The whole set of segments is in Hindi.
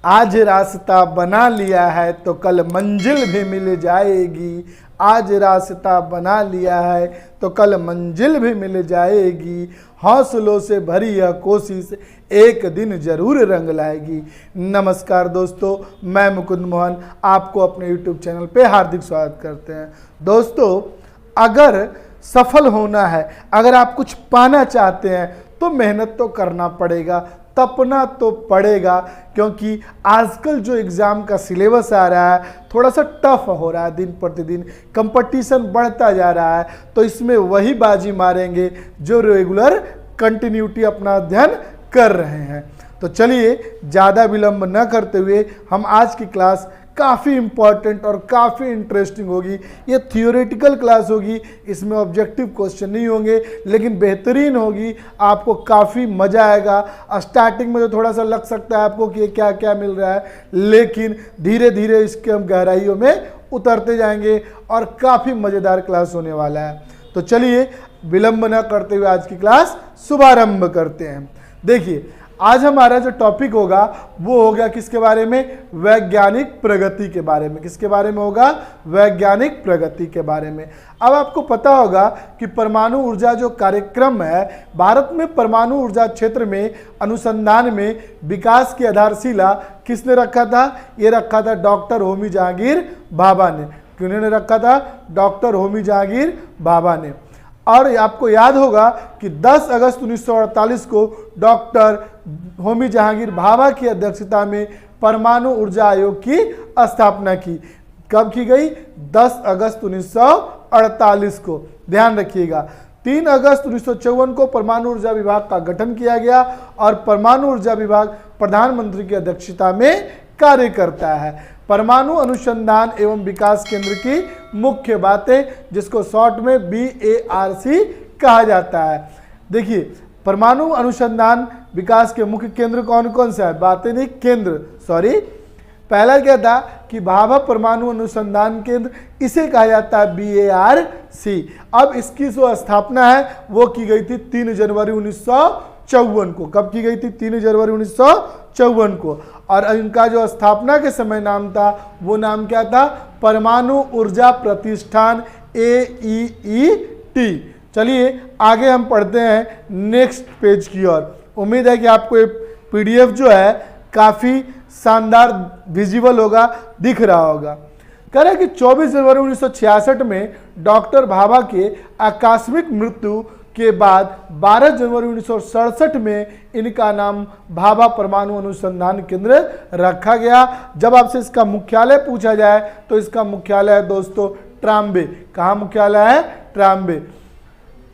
आज रास्ता बना लिया है तो कल मंजिल भी मिल जाएगी। आज रास्ता बना लिया है तो कल मंजिल भी मिल जाएगी। हौसलों से भरी यह कोशिश एक दिन जरूर रंग लाएगी। नमस्कार दोस्तों, मैं मुकुंद मोहन आपको अपने YouTube चैनल पे हार्दिक स्वागत करते हैं। दोस्तों, अगर सफल होना है, अगर आप कुछ पाना चाहते हैं तो मेहनत तो करना पड़ेगा, तपना तो पड़ेगा, क्योंकि आजकल जो एग्ज़ाम का सिलेबस आ रहा है थोड़ा सा टफ हो रहा है। दिन प्रतिदिन कंपटीशन बढ़ता जा रहा है, तो इसमें वही बाजी मारेंगे जो रेगुलर कंटिन्यूटी अपना अध्ययन कर रहे हैं। तो चलिए ज़्यादा विलंब न करते हुए हम आज की क्लास काफ़ी इम्पॉर्टेंट और काफ़ी इंटरेस्टिंग होगी। ये थियोरेटिकल क्लास होगी, इसमें ऑब्जेक्टिव क्वेश्चन नहीं होंगे, लेकिन बेहतरीन होगी। आपको काफ़ी मज़ा आएगा। स्टार्टिंग में तो थोड़ा सा लग सकता है आपको कि क्या क्या मिल रहा है, लेकिन धीरे धीरे इसके हम गहराइयों में उतरते जाएंगे और काफ़ी मज़ेदार क्लास होने वाला है। तो चलिए विलंब न करते हुए आज की क्लास शुभारंभ करते हैं। देखिए, आज हमारा जो टॉपिक होगा वो होगा किसके बारे में? वैज्ञानिक प्रगति के बारे में। किसके बारे में होगा? वैज्ञानिक प्रगति के बारे में। अब आपको पता होगा कि परमाणु ऊर्जा जो कार्यक्रम है, भारत में परमाणु ऊर्जा क्षेत्र में अनुसंधान में विकास की आधारशिला किसने रखा था? ये रखा था डॉक्टर होमी जहांगीर भाभा ने। किन्होंने रखा था? डॉक्टर होमी जहांगीर भाभा ने। और आपको याद होगा कि 10 अगस्त 1948 को डॉक्टर होमी जहांगीर भाभा की अध्यक्षता में परमाणु ऊर्जा आयोग की स्थापना की। कब की गई? 10 अगस्त 1948 को। ध्यान रखिएगा। 3 अगस्त 1954 को परमाणु ऊर्जा विभाग का गठन किया गया और परमाणु ऊर्जा विभाग प्रधानमंत्री की अध्यक्षता में कार्य करता है। परमाणु अनुसंधान एवं विकास केंद्र की मुख्य बातें, जिसको शॉर्ट में BARC कहा जाता है। देखिए, परमाणु अनुसंधान विकास के मुख्य केंद्र कौन कौन से है? बातें नहीं, केंद्र, सॉरी। पहला क्या था कि भाभा परमाणु अनुसंधान केंद्र, इसे कहा जाता है BARC। अब इसकी जो स्थापना है वो की गई थी 3 जनवरी 1954 को। कब की गई थी? 3 जनवरी 1954 को। और इनका जो स्थापना के समय नाम था वो नाम क्या था? परमाणु ऊर्जा प्रतिष्ठान, AEET। चलिए आगे हम पढ़ते हैं नेक्स्ट पेज की ओर। उम्मीद है कि आपको ये PDF जो है काफ़ी शानदार विजिबल होगा, दिख रहा होगा। कह रहे हैं कि 24 जनवरी 1966 में डॉक्टर भाभा के आकस्मिक मृत्यु के बाद 12 जनवरी 1967 में इनका नाम भाभा परमाणु अनुसंधान केंद्र रखा गया। जब आपसे इसका मुख्यालय पूछा जाए तो इसका मुख्यालय है दोस्तों ट्राम्बे। कहाँ मुख्यालय है? ट्राम्बे।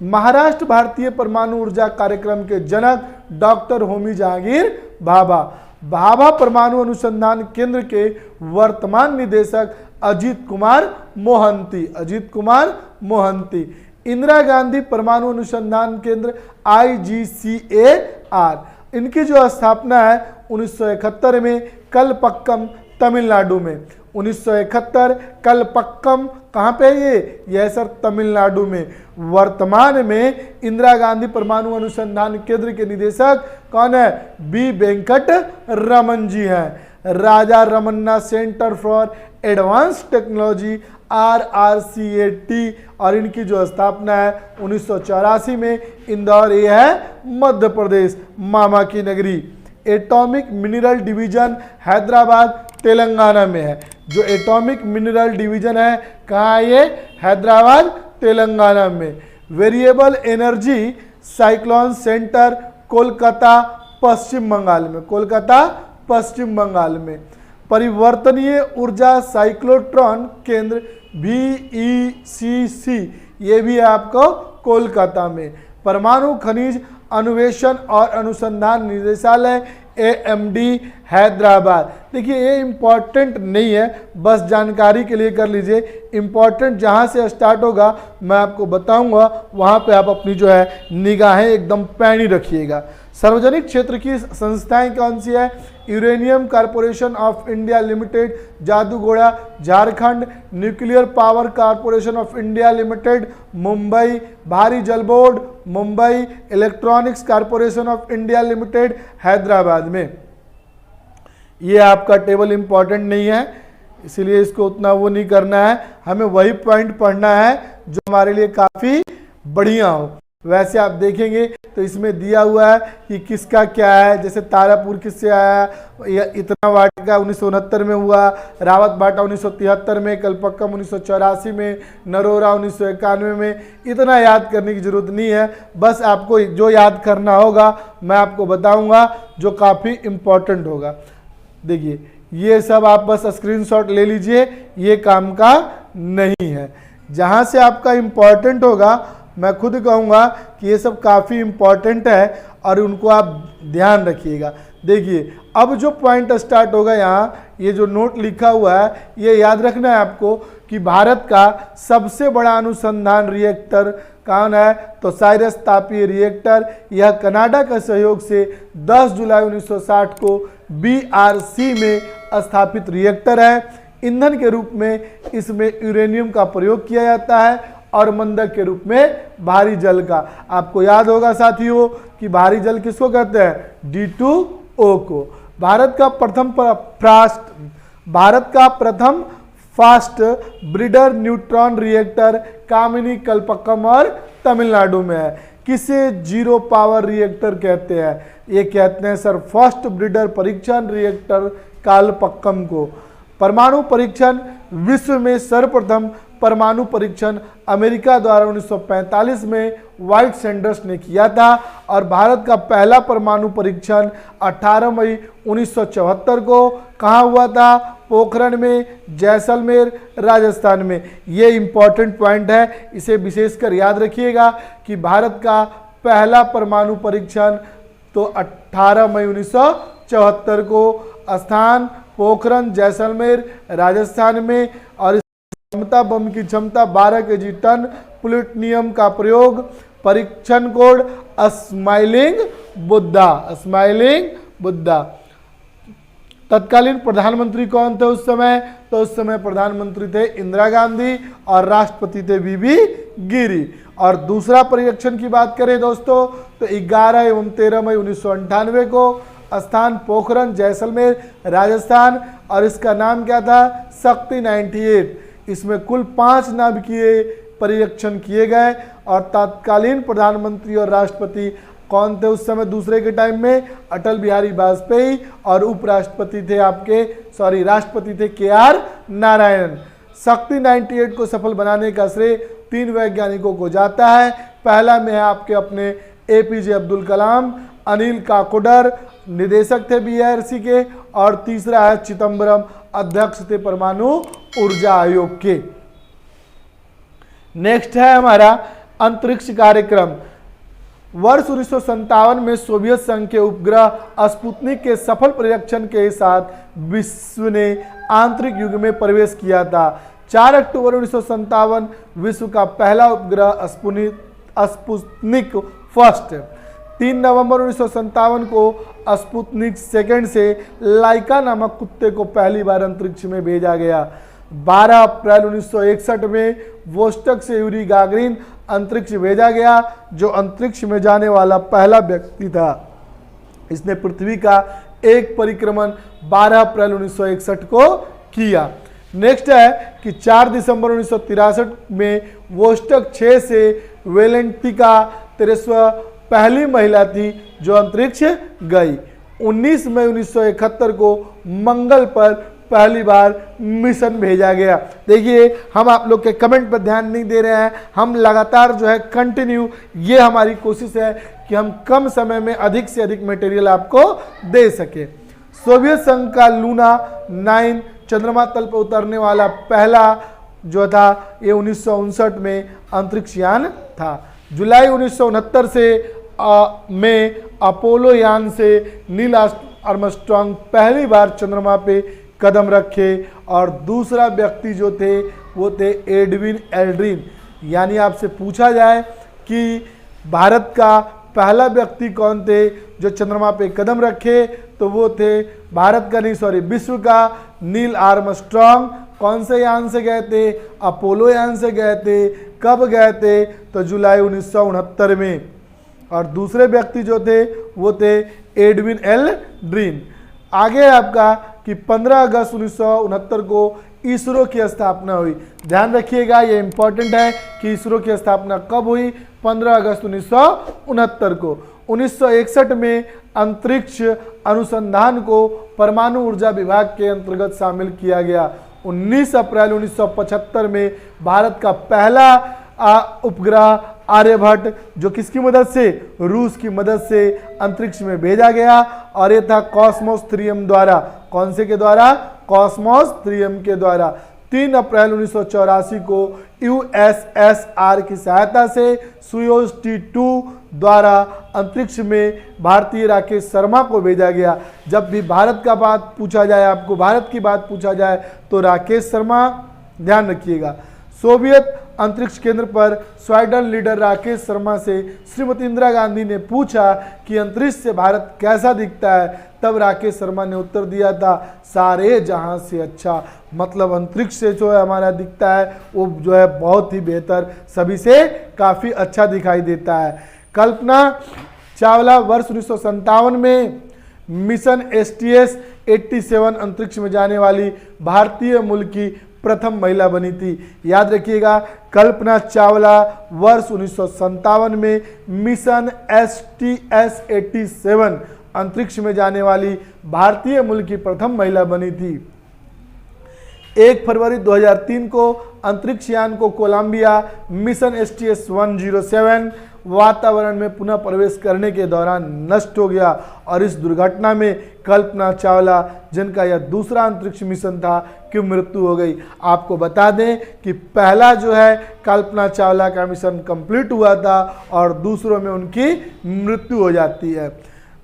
महाराष्ट्र भारतीय परमाणु ऊर्जा कार्यक्रम के जनक डॉक्टर होमी जहांगीर भाभा। भाभा परमाणु अनुसंधान केंद्र के वर्तमान निदेशक अजीत कुमार मोहंती। अजीत कुमार मोहंती। इंदिरा गांधी परमाणु अनुसंधान केंद्र IGCAR। इनकी जो स्थापना है 1971 में कलपक्कम, तमिलनाडु में। 1971 कलपक्कम कहाँ पे है? यह सर तमिलनाडु में। वर्तमान में इंदिरा गांधी परमाणु अनुसंधान केंद्र के निदेशक कौन है? B वेंकट रमन जी हैं। Raja Ramanna centre for advance technology RRCAT। और इनकी जो स्थापना है 1984 में। इंदौर ये है मध्य प्रदेश, मामा की नगरी। Atomic mineral division Hyderabad Telangana में है। जो एटॉमिक मिनरल डिवीजन है कहाँ है? ये हैदराबाद तेलंगाना में। Variable energy cyclone centre Kolkata Paschim Bangal में। कोलकाता पश्चिम बंगाल में। परिवर्तनीय ऊर्जा साइक्लोट्रॉन केंद्र VECC, ये भी है आपको कोलकाता में। परमाणु खनिज अन्वेषण और अनुसंधान निदेशालय AMD हैदराबाद। देखिए ये इम्पॉर्टेंट नहीं है, बस जानकारी के लिए कर लीजिए। इम्पॉर्टेंट जहाँ से स्टार्ट होगा मैं आपको बताऊंगा, वहाँ पे आप अपनी जो है निगाहें एकदम पैनी रखिएगा। सार्वजनिक क्षेत्र की संस्थाएं कौन सी है? Uranium corporation of India limited Jaduguda Jharkhand, nuclear power corporation of India limited Mumbai, भारी जल board Mumbai, electronics corporation of India limited Hyderabad में। ये आपका टेबल इम्पॉर्टेंट नहीं है, इसीलिए इसको उतना वो नहीं करना है, हमें वही पॉइंट पढ़ना है जो हमारे लिए काफ़ी बढ़िया हो। वैसे आप देखेंगे तो इसमें दिया हुआ है कि किसका क्या है, जैसे तारापुर किससे आया, इतना वाटिका 1969 में हुआ, रावत बाटा 1973 में, कलपक्कम 1984 में, नरोरा 1991 में। इतना याद करने की जरूरत नहीं है, बस आपको जो याद करना होगा मैं आपको बताऊंगा जो काफ़ी इम्पोर्टेंट होगा। देखिए ये सब आप बस स्क्रीनशॉट ले लीजिए, ये काम का नहीं है। जहाँ से आपका इम्पोर्टेंट होगा मैं खुद कहूँगा कि ये सब काफ़ी इम्पॉर्टेंट है और उनको आप ध्यान रखिएगा। देखिए अब जो पॉइंट स्टार्ट होगा यहाँ, ये जो नोट लिखा हुआ है ये याद रखना है आपको कि भारत का सबसे बड़ा अनुसंधान रिएक्टर कौन है, तो साइरस तापीय रिएक्टर। यह कनाडा के सहयोग से 10 जुलाई 1960 को BRC में स्थापित रिएक्टर है। ईंधन के रूप में इसमें यूरेनियम का प्रयोग किया जाता है और मंदक के रूप में भारी जल का। आपको याद होगा साथियों कि भारी जल किसको कहते हैं, D2O को। भारत का प्रथम फास्ट ब्रीडर न्यूट्रॉन रिएक्टर कामिनी, कलपक्कम और तमिलनाडु में है। किसे जीरो पावर रिएक्टर कहते हैं, ये कहते हैं सर फर्स्ट ब्रीडर परीक्षण रिएक्टर कालपक्कम को। परमाणु परीक्षण विश्व में सर्वप्रथम परमाणु परीक्षण अमेरिका द्वारा 1945 में व्हाइट सैंडर्स ने किया था और भारत का पहला परमाणु परीक्षण 18 मई 1974 को कहाँ हुआ था, पोखरण में, जैसलमेर, राजस्थान में। ये इंपॉर्टेंट पॉइंट है, इसे विशेषकर याद रखिएगा कि भारत का पहला परमाणु परीक्षण तो 18 मई 1974 को, स्थान पोखरण, जैसलमेर, राजस्थान में। और क्षमता, बम की क्षमता 12 kg टन प्लूटोनियम का प्रयोग। परीक्षण कोड स्माइलिंग बुद्धा। तत्कालीन प्रधानमंत्री कौन थे उस समय, तो उस समय प्रधानमंत्री थे इंदिरा गांधी और राष्ट्रपति थे बीबी गिरी। और दूसरा परीक्षण की बात करें दोस्तों तो 11 एवं 13 मई 1998 को, स्थान पोखरण, जैसलमेर, राजस्थान। और इसका नाम क्या था, शक्ति 98। इसमें कुल 5 नाभिकीय परीक्षण किए गए। और तत्कालीन प्रधानमंत्री और राष्ट्रपति कौन थे उस समय दूसरे के टाइम में, अटल बिहारी वाजपेयी। और उपराष्ट्रपति थे राष्ट्रपति थे KR नारायण। शक्ति 98 को सफल बनाने का श्रेय 3 वैज्ञानिकों को जाता है। पहला में है आपके अपने APJ अब्दुल कलाम, अनिल काकोडर निदेशक थे BRC के, और तीसरा है चिदम्बरम, अध्यक्ष थे परमाणु ऊर्जा आयोग के। नेक्स्ट है हमारा अंतरिक्ष कार्यक्रम। वर्ष 1957 में सोवियत संघ के उपग्रह स्पुतनिक के सफल परीक्षण के साथ विश्व ने आंतरिक युग में प्रवेश किया था। 4 अक्टूबर 1957 विश्व का पहला उपग्रह स्पुतनिक फर्स्ट। 3 नवंबर 1957 को स्पुतनिक सेकंड से लाइका नामक कुत्ते को पहली बार अंतरिक्ष में भेजा गया। 12 अप्रैल 1961 में वोस्टक से यूरी गागरिन अंतरिक्ष भेजा गया, जो अंतरिक्ष में जाने वाला पहला व्यक्ति था। इसने पृथ्वी का एक परिक्रमण 12 अप्रैल 1961 को किया। नेक्स्ट है कि 4 दिसंबर 1963 में वोस्टक 6 से वेलेंटिका तेरेस्वा पहली महिला थी जो अंतरिक्ष गई। 19 मई 1971 को मंगल पर पहली बार मिशन भेजा गया। देखिए हम आप लोग के कमेंट पर ध्यान नहीं दे रहे हैं, हम लगातार जो है कंटिन्यू, ये हमारी कोशिश है कि हम कम समय में अधिक से अधिक मटेरियल आपको दे सके। सोवियत संघ का लूना 9 चंद्रमा तल पर उतरने वाला पहला जो था ये 1959 में अंतरिक्ष यान था। जुलाई 1969 से में अपोलो यान से नील आर्मस्ट्रांग पहली बार चंद्रमा पे कदम रखे, और दूसरा व्यक्ति जो थे वो थे एडविन एल्ड्रिन। यानी आपसे पूछा जाए कि भारत का पहला व्यक्ति कौन थे जो चंद्रमा पे कदम रखे, तो वो थे भारत का नहीं विश्व का नील आर्मस्ट्रांग। कौन से यान से गए थे, अपोलो यान से गए थे। कब गए थे, तो जुलाई 1969 में। और दूसरे व्यक्ति जो थे वो थे एडविन एल्ड्रिन। आगे है आपका कि 15 अगस्त 1969 को इसरो की स्थापना हुई। ध्यान रखिएगा, ये इंपॉर्टेंट है कि इसरो की स्थापना कब हुई, 15 अगस्त 1969 को। 1961 में अंतरिक्ष अनुसंधान को परमाणु ऊर्जा विभाग के अंतर्गत शामिल किया गया। 19 अप्रैल 1975 में भारत का पहला उपग्रह आर्यभट्ट, जो किसकी मदद से, रूस की मदद से अंतरिक्ष में भेजा गया, और ये था कॉस्मोस 3M द्वारा। कौन से के द्वारा, कॉस्मोस 3M के द्वारा। 3 अप्रैल 1984 को USSR की सहायता से सोयूज T2 द्वारा अंतरिक्ष में भारतीय राकेश शर्मा को भेजा गया। जब भी भारत का बात पूछा जाए, आपको भारत की बात पूछा जाए तो राकेश शर्मा, ध्यान रखिएगा। सोवियत अंतरिक्ष केंद्र पर स्वीडन लीडर राकेश शर्मा से श्रीमती इंदिरा गांधी ने पूछा कि अंतरिक्ष से भारत कैसा दिखता है, तब राकेश शर्मा ने उत्तर दिया था, सारे जहां से अच्छा। मतलब अंतरिक्ष से जो है हमारा दिखता है वो जो है बहुत ही बेहतर, सभी से काफ़ी अच्छा दिखाई देता है। कल्पना चावला वर्ष 1957 में मिशन STS-87 अंतरिक्ष में जाने वाली भारतीय मूल की प्रथम महिला बनी थी। याद रखिएगा, कल्पना चावला वर्ष 1957 में मिशन STS-87 अंतरिक्ष में जाने वाली भारतीय मूल की प्रथम महिला बनी थी। 1 फरवरी 2003 को अंतरिक्ष यान को कोलंबिया मिशन STS-107 वातावरण में पुनः प्रवेश करने के दौरान नष्ट हो गया, और इस दुर्घटना में कल्पना चावला, जिनका यह दूसरा अंतरिक्ष मिशन था, की मृत्यु हो गई। आपको बता दें कि पहला जो है कल्पना चावला का मिशन कंप्लीट हुआ था और दूसरों में उनकी मृत्यु हो जाती है।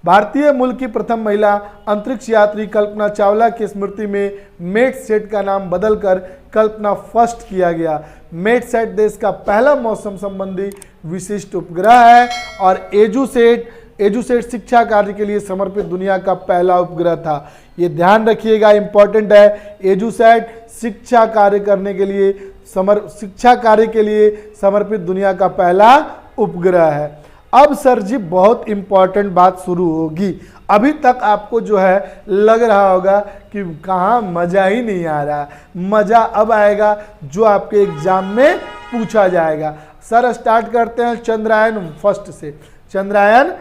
भारतीय मूल की प्रथम महिला अंतरिक्ष यात्री कल्पना चावला की स्मृति में मेटसेट का नाम बदलकर कल्पना फर्स्ट किया गया। मेटसेट देश का पहला मौसम संबंधी विशिष्ट उपग्रह है, और एजुसेट शिक्षा कार्य के लिए समर्पित दुनिया का पहला उपग्रह था। ये ध्यान रखिएगा, इंपॉर्टेंट है। एजुसेट शिक्षा कार्य के लिए समर्पित दुनिया का पहला उपग्रह है। अब सर जी बहुत इंपॉर्टेंट बात शुरू होगी। अभी तक आपको जो है लग रहा होगा कि कहाँ मज़ा ही नहीं आ रहा, मज़ा अब आएगा जो आपके एग्जाम में पूछा जाएगा। सर स्टार्ट करते हैं चंद्रयान फर्स्ट से। चंद्रयान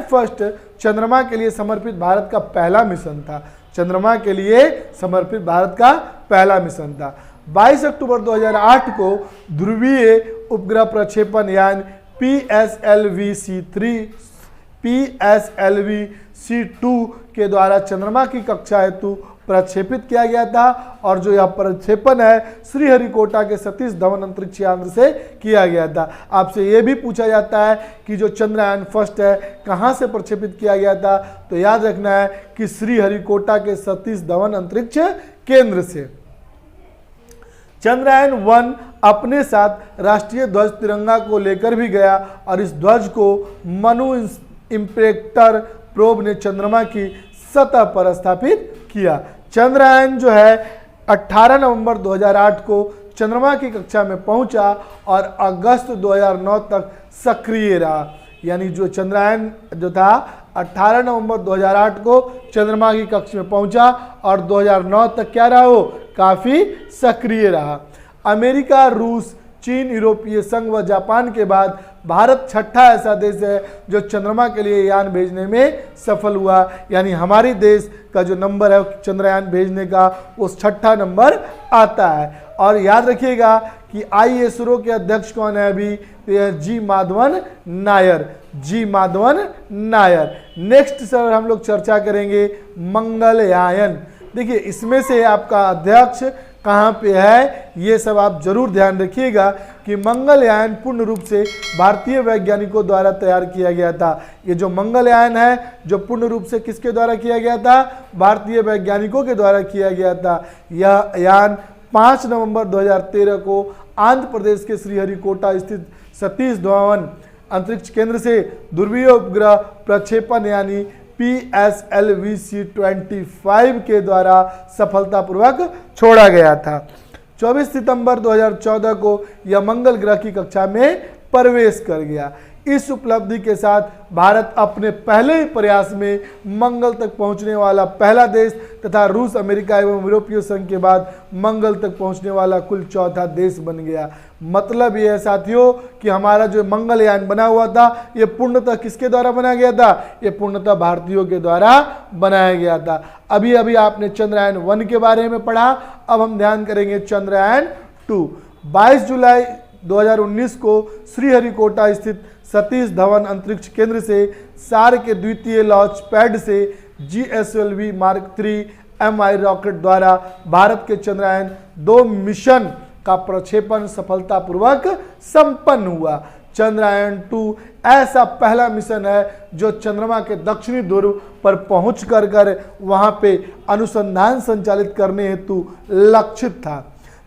फर्स्ट चंद्रमा के लिए समर्पित भारत का पहला मिशन था। चंद्रमा के लिए समर्पित भारत का पहला मिशन था। 22 अक्टूबर 2008 को ध्रुवीय उपग्रह प्रक्षेपण यान PSLV-C2 के द्वारा चंद्रमा की कक्षा हेतु प्रक्षेपित किया गया था, और जो यह प्रक्षेपण है श्रीहरिकोटा के सतीश धवन अंतरिक्ष यान से किया गया था। आपसे यह भी पूछा जाता है कि जो चंद्रयान फर्स्ट है कहां से प्रक्षेपित किया गया था, तो याद रखना है कि श्रीहरिकोटा के सतीश धवन अंतरिक्ष केंद्र से। चंद्रयान 1 अपने साथ राष्ट्रीय ध्वज तिरंगा को लेकर भी गया, और इस ध्वज को मनु इंपेक्टर प्रोब ने चंद्रमा की सतह पर स्थापित किया। चंद्रयान जो है 18 नवंबर 2008 को चंद्रमा की कक्षा में पहुंचा और अगस्त 2009 तक सक्रिय रहा। यानी जो चंद्रयान जो था 18 नवंबर 2008 को चंद्रमा की कक्षा में पहुंचा और 2009 तक क्या रहा, वो काफ़ी सक्रिय रहा। अमेरिका, रूस, चीन, यूरोपीय संघ व जापान के बाद भारत छठा ऐसा देश है जो चंद्रमा के लिए यान भेजने में सफल हुआ। यानी हमारे देश का जो नंबर है चंद्रयान भेजने का, वो छठा नंबर आता है। और याद रखिएगा कि ISRO के अध्यक्ष कौन है अभी, जी माधवन नायर। नेक्स्ट सर हम लोग चर्चा करेंगे मंगलयान। देखिए इसमें से आपका अध्यक्ष कहाँ पे है, ये सब आप जरूर ध्यान रखिएगा कि मंगलयान पूर्ण रूप से भारतीय वैज्ञानिकों द्वारा तैयार किया गया था। ये जो मंगलयान है जो पूर्ण रूप से किसके द्वारा किया गया था, भारतीय वैज्ञानिकों के द्वारा किया गया था। यह यान 5 नवंबर 2013 को आंध्र प्रदेश के श्रीहरिकोटा स्थित सतीश धवन अंतरिक्ष केंद्र से ध्रुवीय उपग्रह प्रक्षेपण यानी PSLV-C25 के द्वारा सफलतापूर्वक छोड़ा गया था। 24 सितंबर 2014 को यह मंगल ग्रह की कक्षा में प्रवेश कर गया। इस उपलब्धि के साथ भारत अपने पहले ही प्रयास में मंगल तक पहुंचने वाला पहला देश तथा रूस, अमेरिका एवं यूरोपीय संघ के बाद मंगल तक पहुंचने वाला कुल चौथा देश बन गया। मतलब ये है साथियों कि हमारा जो मंगलयान बना हुआ था ये पूर्णतः किसके द्वारा बनाया गया था? ये पूर्णतः भारतीयों के द्वारा बनाया गया था। अभी अभी आपने चंद्रयान 1 के बारे में पढ़ा, अब हम ध्यान करेंगे चंद्रयान 2। 22 जुलाई 2019 को श्रीहरिकोटा स्थित सतीश धवन अंतरिक्ष केंद्र से सार के द्वितीय लॉन्च पैड से GSLV मार्क 3 MI रॉकेट द्वारा भारत के चंद्रयान 2 मिशन का प्रक्षेपण सफलतापूर्वक संपन्न हुआ। चंद्रयान 2 ऐसा पहला मिशन है जो चंद्रमा के दक्षिणी ध्रुव पर पहुंच कर वहां पे अनुसंधान संचालित करने हेतु लक्षित था।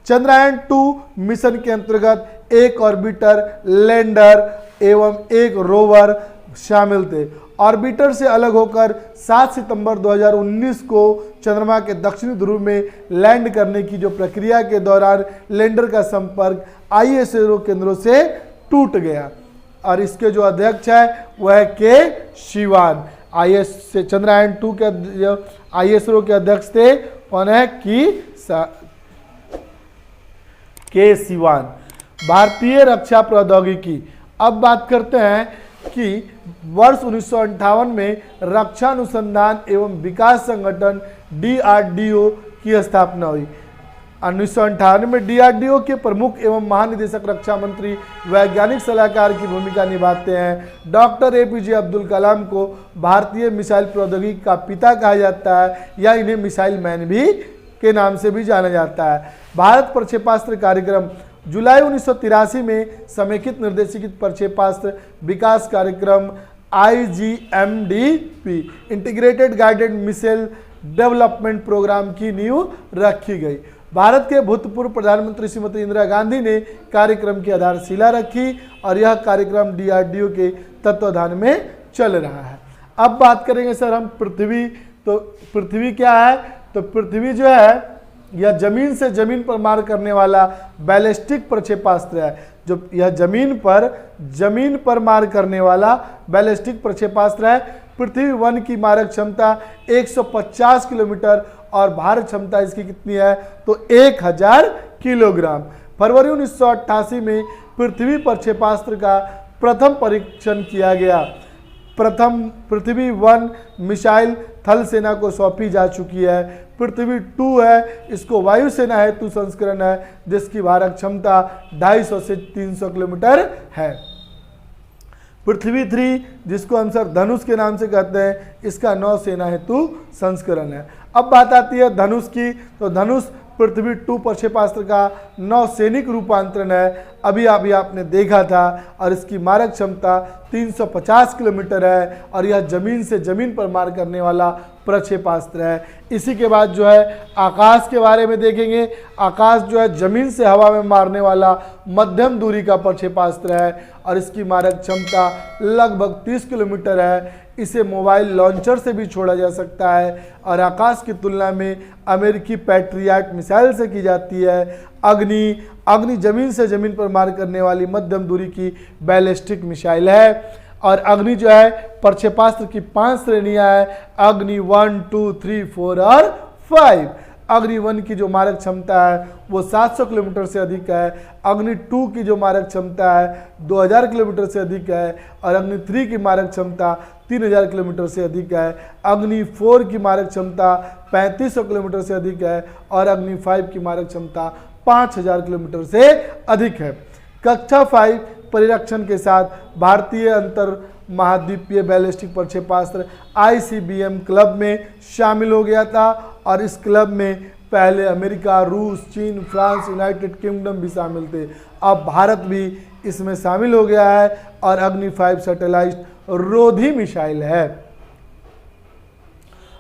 चंद्रयान 2 मिशन के अंतर्गत एक ऑर्बिटर, लैंडर एवं एक रोवर शामिल थे। ऑर्बिटर से अलग होकर 7 सितंबर 2019 को चंद्रमा के दक्षिणी ध्रुव में लैंड करने की जो प्रक्रिया के दौरान लैंडर का संपर्क ISRO केंद्रों से टूट गया और इसके जो अध्यक्ष है वह के शिवान। चंद्रयान 2 के ISRO के अध्यक्ष थे कौन है? के शिवान। भारतीय रक्षा प्रौद्योगिकी। अब बात करते हैं कि वर्ष 1958 में रक्षा अनुसंधान एवं विकास संगठन DRDO की स्थापना हुई। 1958 में DRDO के प्रमुख एवं महानिदेशक रक्षा मंत्री वैज्ञानिक सलाहकार की भूमिका निभाते हैं। डॉक्टर APJ अब्दुल कलाम को भारतीय मिसाइल प्रौद्योगिकी का पिता कहा जाता है या इन्हें मिसाइल मैन भी के नाम से भी जाना जाता है। भारत प्रक्षेपास्त्र कार्यक्रम। जुलाई 1983 में समेकित निर्देशित प्रक्षेपास्त्र विकास कार्यक्रम IGMDP integrated guided missile development programme की नींव रखी गई। भारत के भूतपूर्व प्रधानमंत्री श्रीमती इंदिरा गांधी ने कार्यक्रम की आधारशिला रखी और यह कार्यक्रम DRDO के तत्वाधान में चल रहा है। अब बात करेंगे सर हम पृथ्वी। तो पृथ्वी क्या है? तो पृथ्वी जो है यह जमीन से जमीन पर मार करने वाला बैलिस्टिक प्रक्षेपास्त्र है। जो यह जमीन पर मार करने वाला बैलिस्टिक प्रक्षेपास्त्र है। पृथ्वी 1 की मारक क्षमता 150 किलोमीटर और भार क्षमता इसकी कितनी है? तो 1000 किलोग्राम। फरवरी 1988 में पृथ्वी प्रक्षेपास्त्र का प्रथम परीक्षण किया गया। प्रथम पृथ्वी 1 मिसाइल थल सेना को सौंपी जा चुकी है। पृथ्वी 2 है, इसको वायुसेना हेतु संस्करण है जिसकी भारक क्षमता 250 से 300 किलोमीटर है। पृथ्वी 3 जिसको हम सर धनुष के नाम से कहते हैं, इसका नौसेना हेतु संस्करण है। अब बात आती है धनुष की। तो धनुष पृथ्वी 2 प्रक्षेपास्त्र का नौसैनिक रूपांतरण है। अभी आपने देखा था और इसकी मारक क्षमता 350 किलोमीटर है और यह जमीन से जमीन पर मार करने वाला प्रक्षेपास्त्र है। इसी के बाद जो है आकाश के बारे में देखेंगे। आकाश जो है जमीन से हवा में मारने वाला मध्यम दूरी का प्रक्षेपास्त्र है और इसकी मारक क्षमता लगभग 30 किलोमीटर है। इसे मोबाइल लॉन्चर से भी छोड़ा जा सकता है और आकाश की तुलना में अमेरिकी पैट्रियट मिसाइल से की जाती है। अग्नि जमीन से जमीन पर मार करने वाली मध्यम दूरी की बैलिस्टिक मिसाइल है। और अग्नि जो है प्रक्षेपास्त्र की 5 श्रेणियां हैं। अग्नि 1, 2, 3, 4 और 5। अग्नि 1 की जो मारक क्षमता है वो 700 किलोमीटर से अधिक है। अग्नि 2 की जो मारक क्षमता है 2000 किलोमीटर से अधिक है और अग्नि 3 की मारक क्षमता 3000 किलोमीटर से अधिक है। अग्नि 4 की मारक क्षमता 3500 किलोमीटर से अधिक है और अग्नि 5 की मारक क्षमता 5000 किलोमीटर से अधिक है। कक्षा 5 परिरक्षण के साथ भारतीय अंतर महाद्वीपीय बैलिस्टिक प्रक्षेपास्त्र ICBM क्लब में शामिल हो गया था और इस क्लब में पहले अमेरिका, रूस, चीन, फ्रांस, यूनाइटेड किंगडम भी शामिल थे। अब भारत भी इसमें शामिल हो गया है और अग्नि 5 सैटेलाइट रोधी मिसाइल है।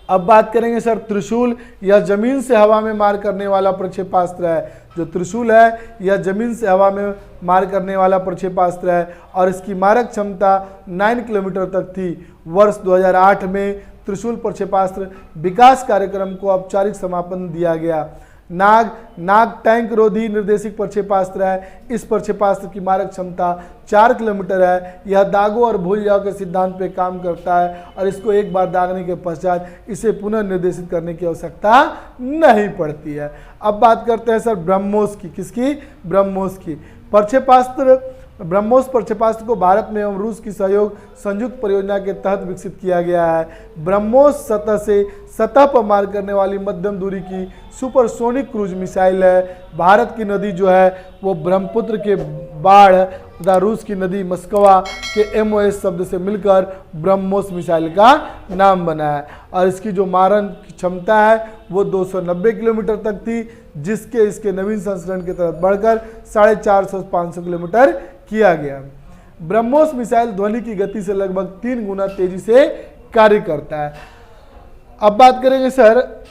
अब बात करेंगे सर त्रिशूल। यह जमीन से हवा में मार करने वाला प्रक्षेपास्त्र है। जो त्रिशूल है यह जमीन से हवा में मार करने वाला प्रक्षेपास्त्र है और इसकी मारक क्षमता 9 किलोमीटर तक थी। वर्ष 2008 में त्रिशूल प्रक्षेपास्त्र विकास कार्यक्रम को औपचारिक समापन दिया गया। नाग टैंक रोधी निर्देशित प्रक्षेपास्त्र है। इस प्रक्षेपास्त्र की मारक क्षमता 4 किलोमीटर है। यह दागो और भूल जाओ के सिद्धांत पे काम करता है और इसको एक बार दागने के पश्चात इसे पुनः निर्देशित करने की आवश्यकता नहीं पड़ती है। अब बात करते हैं सर ब्रह्मोस की। किसकी? ब्रह्मोस की। प्रक्षेपास्त्र ब्रह्मोस प्रक्षेपास्त्र को भारत में एवं रूस की सहयोग संयुक्त परियोजना के तहत विकसित किया गया है। ब्रह्मोस सतह से सतह पर मार करने वाली मध्यम दूरी की सुपरसोनिक क्रूज मिसाइल है। भारत की नदी जो है वो ब्रह्मपुत्र के बाढ़ तथा रूस की नदी मस्कवा के MOS शब्द से मिलकर ब्रह्मोस मिसाइल का नाम बना है और इसकी जो मारन की क्षमता है वो 290 किलोमीटर तक थी, जिसके इसके नवीन संस्करण के तहत बढ़कर 450-500 किलोमीटर किया गया। ब्रह्मोस मिसाइल ध्वनि की गति से लगभग 3 गुना तेजी से कार्य करता है। अब बात करेंगे सर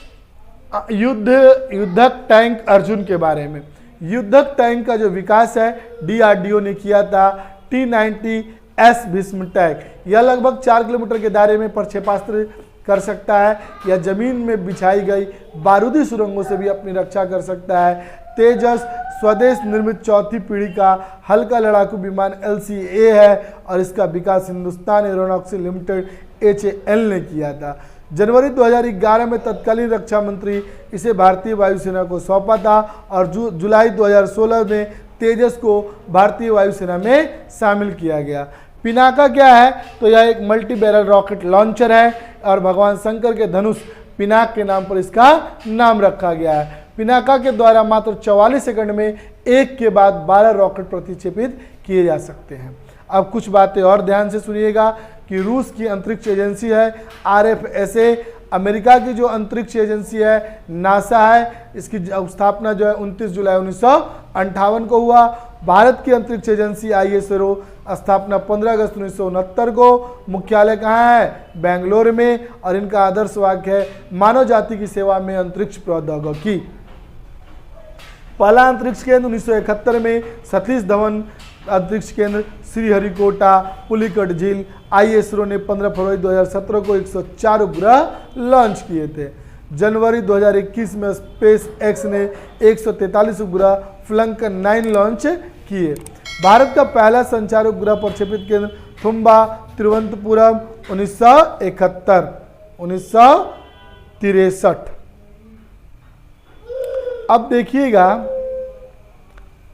युद्धक टैंक अर्जुन के बारे में। युद्धक टैंक का जो विकास है DRDO ने किया था। T-90S भीष्म टैंक यह लगभग 4 किलोमीटर के दायरे में प्रक्षेपास्त्र कर सकता है। यह जमीन में बिछाई गई बारूदी सुरंगों से भी अपनी रक्षा कर सकता है। तेजस स्वदेश निर्मित चौथी पीढ़ी का हल्का लड़ाकू विमान LCA है और इसका विकास हिंदुस्तान एरोनॉटिक्स लिमिटेड HAL ने किया था। जनवरी 2011 में तत्कालीन रक्षा मंत्री इसे भारतीय वायुसेना को सौंपा था और जुलाई 2016 में तेजस को भारतीय वायुसेना में शामिल किया गया। पिनाका क्या है? तो यह एक मल्टी बैरल रॉकेट लॉन्चर है और भगवान शंकर के धनुष पिनाक के नाम पर इसका नाम रखा गया है। पिनाका के द्वारा मात्र 44 सेकंड में एक के बाद 12 रॉकेट प्रतिक्षेपित किए जा सकते हैं। अब कुछ बातें और ध्यान से सुनिएगा कि रूस की अंतरिक्ष एजेंसी है RFSA, अमेरिका की जो अंतरिक्ष एजेंसी है नासा है, इसकी स्थापना जो है 29 जुलाई 1958 को हुआ। भारत की अंतरिक्ष एजेंसी ISRO स्थापना 15 अगस्त 1969 को। मुख्यालय कहाँ है? बेंगलोर में और इनका आदर्श वाक्य है मानव जाति की सेवा में अंतरिक्ष प्रौद्योगिकी। पहला अंतरिक्ष केंद्र 1971 में सतीश धवन अंतरिक्ष केंद्र श्रीहरिकोटा पुलिकट झील। ISRO ने 15 फरवरी 2017 को 104 उपग्रह लॉन्च किए थे। जनवरी 2021 में स्पेस एक्स ने 143 उपग्रह फ्लंकन 9 लॉन्च किए। भारत का पहला संचार उपग्रह प्रक्षेपित केंद्र थुम्बा तिरुवनंतपुरम 1963। अब देखिएगा,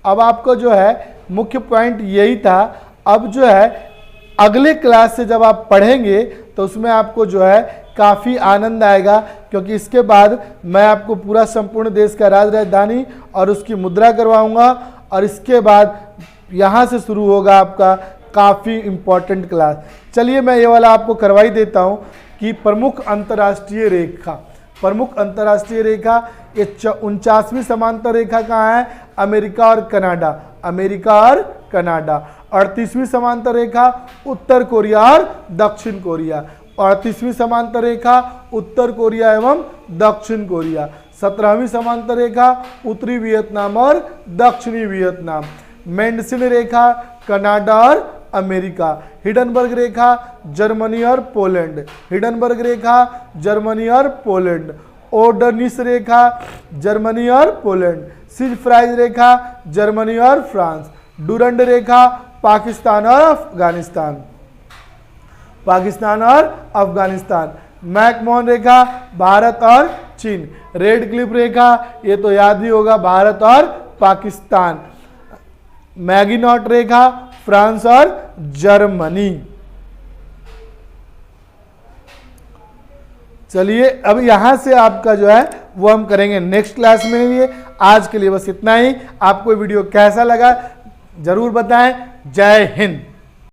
अब आपको जो है मुख्य पॉइंट यही था। अब जो है अगले क्लास से जब आप पढ़ेंगे तो उसमें आपको जो है काफ़ी आनंद आएगा, क्योंकि इसके बाद मैं आपको पूरा संपूर्ण देश का राजधानी और उसकी मुद्रा करवाऊंगा और इसके बाद यहाँ से शुरू होगा आपका काफ़ी इम्पोर्टेंट क्लास। चलिए मैं ये वाला आपको करवाई देता हूँ कि प्रमुख अंतर्राष्ट्रीय रेखा। प्रमुख अंतर्राष्ट्रीय रेखा ये 49वीं समांतर रेखा कहाँ है? अमेरिका और कनाडा। अमेरिका और कनाडा। 38वीं समांतर रेखा उत्तर कोरिया और दक्षिण कोरिया। 38वीं समांतर रेखा उत्तर कोरिया एवं दक्षिण कोरिया। 17वीं समांतर रेखा उत्तरी वियतनाम और दक्षिणी वियतनाम। मेंडसिन रेखा कनाडा और अमेरिका। हिडनबर्ग रेखा जर्मनी और पोलैंड। हिडनबर्ग रेखा जर्मनी और पोलैंड। ओडर्निस रेखा जर्मनी और पोलैंड। सिजफ्राइज रेखा जर्मनी और फ्रांस। डुरंड रेखा पाकिस्तान और अफगानिस्तान। पाकिस्तान और अफगानिस्तान। मैकमोहन रेखा भारत और चीन। रेड क्लिफ रेखा ये तो याद ही होगा, भारत और पाकिस्तान। मैगिनॉट रेखा फ्रांस और जर्मनी। चलिए अब यहां से आपका जो है वो हम करेंगे नेक्स्ट क्लास में। लिए आज के लिए बस इतना ही। आपको वीडियो कैसा लगा जरूर बताएं। जय हिंद।